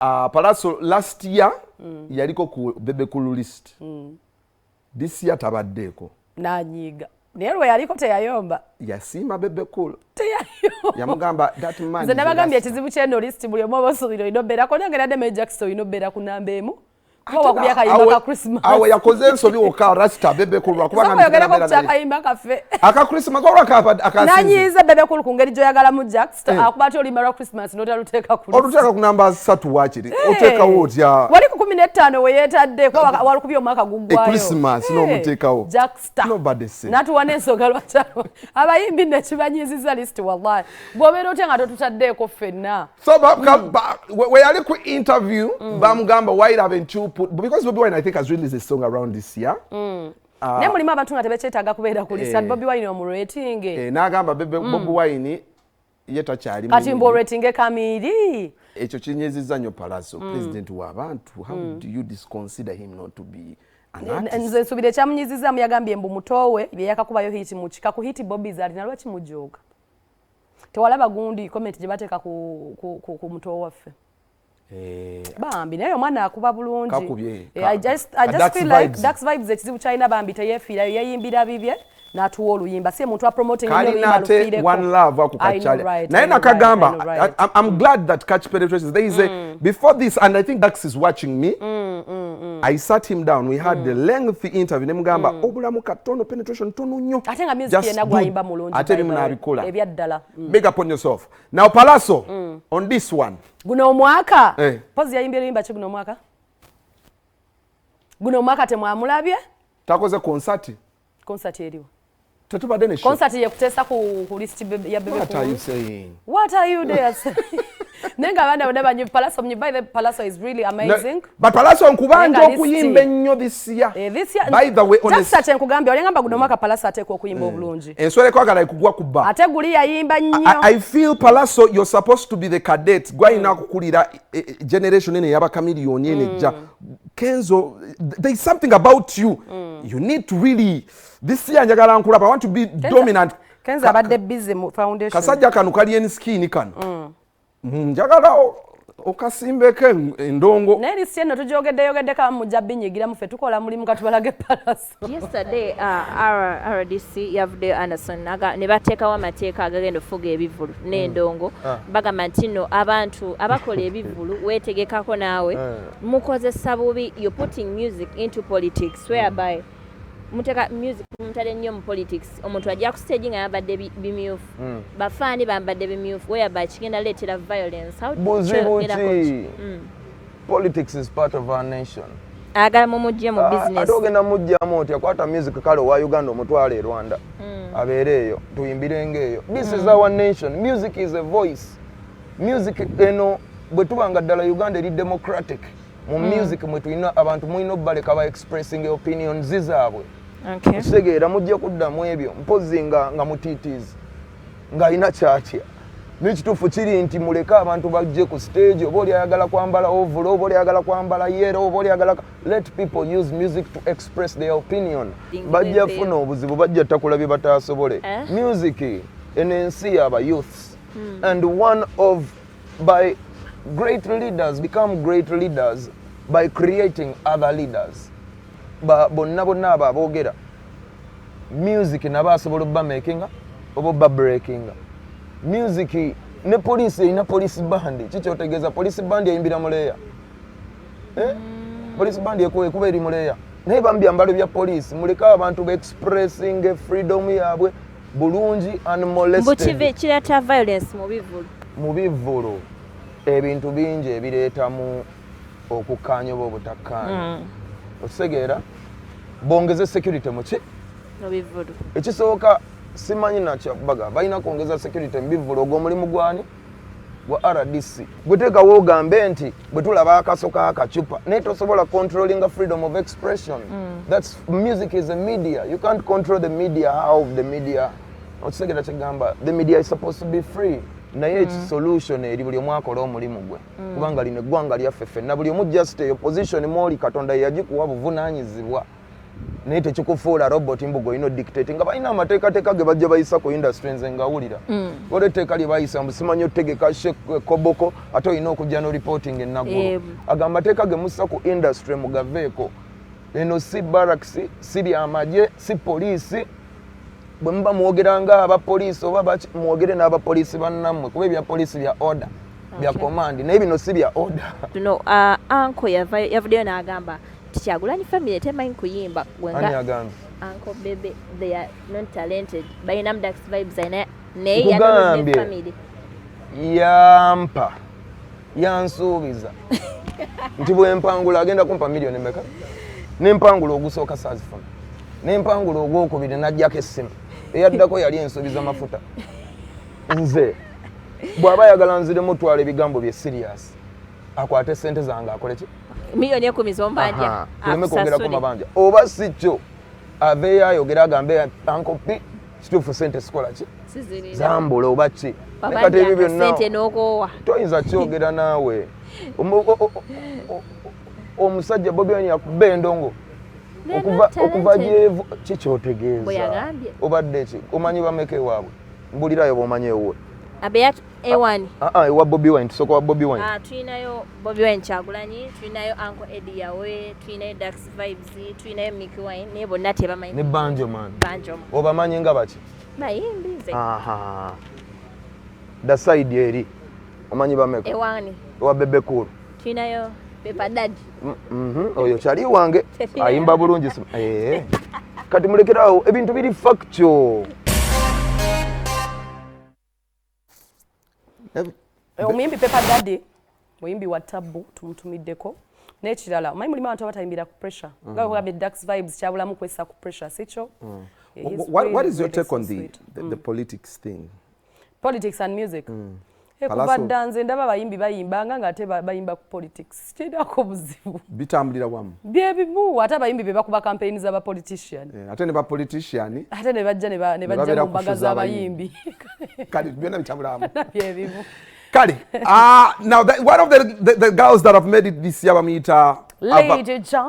Pallaso last year yaliko ku Bebe Cool list. This year tabaddeko. Nanyiga. Naye lwe yaliko teyayomba. Yasiima Bebe Cool. Teyayomba. Yamugamba that man. Nze nabagambye ekizibu ky'eno list buli omu obasobolera inobeerako nange nadde May Jackson inobeera ku namba emu. Wakubya kayimba ka Christmas. Awe yakoze ensobi wokka rasta Bebe Cool lwakuba nga nyogerako ku kyakayimba kaffe. Aka Christmas ko akasinze. Nanyize Bebe Cool ku ngeri gy'oyagala mu Jackson akuba ati oluyimba lwa Christmas n'otaluteeka ku list. Oluteeka ku namba 3 waakiri. Oteekawo otya. Wali ku 15 we yeetadde ko walukubya omwaka guggwayo. Christmas n'omuteekawo. Jackson. Nobody say. Natuwa n'ensonga lwaki abayimbi ne kibanyiziza list wallahi. Bw'obeera otya nga totutaddeeko ffenna. So we yali ku interview bamugamba why haven't you put because Bobby Wine I think has released a song around this year. Ne mulimu abantu nga tebekyetaaga kubeera ku list Bobby Wine omurating. N'agamba Bobby Wine ye takyali kati mbo rating kamiri. Ekyo kinyezizza nnyo Pallaso president w'abantu. How do you disconsider him not to be an artist? Nze nsubire kyamunyizizzamu yagambye mbu mutowe bye yakakubayo hiti mu kika ku hiti Bobby zalina lwaki mujooga. Tewalaba gundi comment gye bateeka ku mutowe waffe. Bambi naye omwana akuba bulungi. I just feel like Dax vibes ekizibu kyalina bambi teyeefiirayo yeeyimbira bibye n'atuwa oluyimba si muntu promoting kalina ate one love akukachale naye nakagamba I'm glad that catch penetration there is a before this and I think Dax is watching me. I sat him down, we had the lengthy interview nemugamba obulamu katono penetration tono nnyo ate nga music yena gwayimba mulungi ate bimu nabikola ebyaddala. Big up on yourself. Now Pallaso on this one guno omwaka pose yayimbira yimba ki guno omwaka temwamulabye takoze concert eriwo tetubadde ne show concert ye kuteesa ku list ya Bebe Cool. What are you saying? What are you there saying? Nenga abana whenever you Pallaso by the Pallaso is really amazing. No, but Pallaso nkubanja okuyimba ennyo this year. This year by the way honest. Just nkugambye olengamba guno mwaka Pallaso ateekwa okuyimba obulungi. Enswere kwagala ikugwa kubba. Ate guli yayimba nnyo. I feel Pallaso you're supposed to be the cadet. Gwayina kukulira generation ene yaba chameleon ene ja. Kenzo there's something about you. You need to really this year njagala nkulaba I want to be dominant. Kenzo abadde busy mu foundation. Kasajja kanu kali en skin kanu. Njagala okasimbeke endongo. Naye lisi eno tujogedde kama mujja binyigira mufe tukola mulimu katubalage Pallaso. Yesterday RDC yavudde Anderson ne bateekawo amateeka agagenda okufuga ebivulu n'endongo bagamba nti nno abantu abakola ebivulu weetegekako naawe mukozesa bubi you're putting music into politics whereby muteka music mutale nnyo mu politics omuntu ajja ku stage nga yabadde bimyufu bafaani bambadde bimyufu whereby kigenda leetera violence. How do you politics is part of our nation. Agala mumujje mu business. Ate ogenda mujjamu otya kwata music kale wa Uganda omutwala e Rwanda abeere eyo tuyimbirenga eyo. This is our nation. Music is a voice. Music eno bwe tubanga ddala Uganda eri democratic mu music mwe tulina abantu mulina obbaleka ba expressing opinions zizaabwe. Okay. Kitegeera mujje kuddamu ebyo mpozi nga mutiitiizi ng'alina kyatya. N'ekituufu kiri nti muleka abantu bajje ku stage oba oli ayagala kwambala ovulo oba oli ayagala kwambala yero oba oli ayagala let people use music to express their opinion. Bajja funa obuzibu bajja takulabye bataasobole. Music enensi yaba youths and one of by great leaders become great leaders by creating other leaders. Bonna abo aboogera music nabasobola obba making oba obba breaking. Music ne police ina police band kikyotegeeza police band yayimbira muleya police band ekuba eri muleya naye bambyambalo bya police muleka abantu be expressing freedom yaabwe bulungi unmolested. Bukive kirata violence mu bivulu ebintu bingi ebireetamu okukkaanya oba obutakkaanya. Otegeera bongeze security mu bivulu ekisooka simanyi nakyabaga balina kwongeza security mbivulu ogw'omulimu gwani gwa RDC gweteekawo ogambe nti bwe tulaba akasoka akacupa naye tosobola controlling freedom of expression. That's music is a media. You can't control the media. How the media otegeera kyegamba the media is supposed to be free. Naye solution eri buli omu akola omulimu gwe kubanga lino eggwanga lyaffe ffenna buli omu just eyo position mwoli Katonda yagikuwa buvunaanyizibwa naye tekikufuula robot mbugo ino dictate nga balina amateekateeka ge bajja bayisa ku industry nze ngawulira wala etteeka lye bayisa simanyi otegeka koboko ate olina okujja no reporting ennaggulu aga amateeka ge mussa ku industry mugaveeko eno si barracks si byamagye si poliisi bwe muba mwogeranga abapoliisi oba mwogere n'abapoliisi bannammwe kuba ebya poliisi bya order bya command naye bino si bya order tuno anko yavuddeyo n'agamba Kyagulanyi family temanyi kuyimba gwenga Uncle Bebe they are not talented bayina Dax vibes ina naye ya family yampa yansuubiza nti bwe mpangula agenda kumpa milioni meka nempangula ogusooka saazifuna nempangula ogwokubiri najjako essimu eyaddako yali ensuubiza mafuta nze bw'aba ayagala nzire mutwala ebigambo bye serious akwate ssente zange akole ki milioni 10 zombanja tuleme kwongerako mabanja oba si kyo aveeyo ayogera agambe Uncle P kituufu ssente sikola ki zambula oba ki nekati ebyo byonna toyinza kyogera naawe omusajja Bobi Wine yakuba endongo okuva gyevu kikyotegeeza obadde ki omanyi bameka ewaabwe mbulirayo bwomanyi ewuwe abeyat ewani ewa Bobi Wine tusooka wa Bobi Wine tulinayo Bobi Wine Kyagulanyi tulinayo Uncle Eddie yawe tulinayo Dax vibes tulinayo Mickey Wine naye bonna tebamanyi ne Banjo man obamanyi nga baki bayimbi nze da side eri omanyi bameka ewani ewa Bebe Cool tulinayo Pepa Daddy oyo kyali wange ayimba bulungi kati mulekerawo ebintu biri factual omuyimbi Pepa Daddy muyimbi wa tabu tumutumiddeko n'ekirala omanyi mulimu abantu abatayimbira ku pressure nga bwegambye Dax vibes kyabulamu kwessa ku pressure sikyo. What is your take on the politics thing? Politics and music. Kuba danze ndaba bayimbi bayimbanga ngate bayimba ku politics kidako buzibu bitambulira wamu byebibu ate abayimbi be bakuba campaigns aba politician ate ne ba politician ate ne bajja mu mbaga z'abayimbi kali byonna bitambulira wamu byebibu kali now one of the girls that have made it this year bamuyita Lady John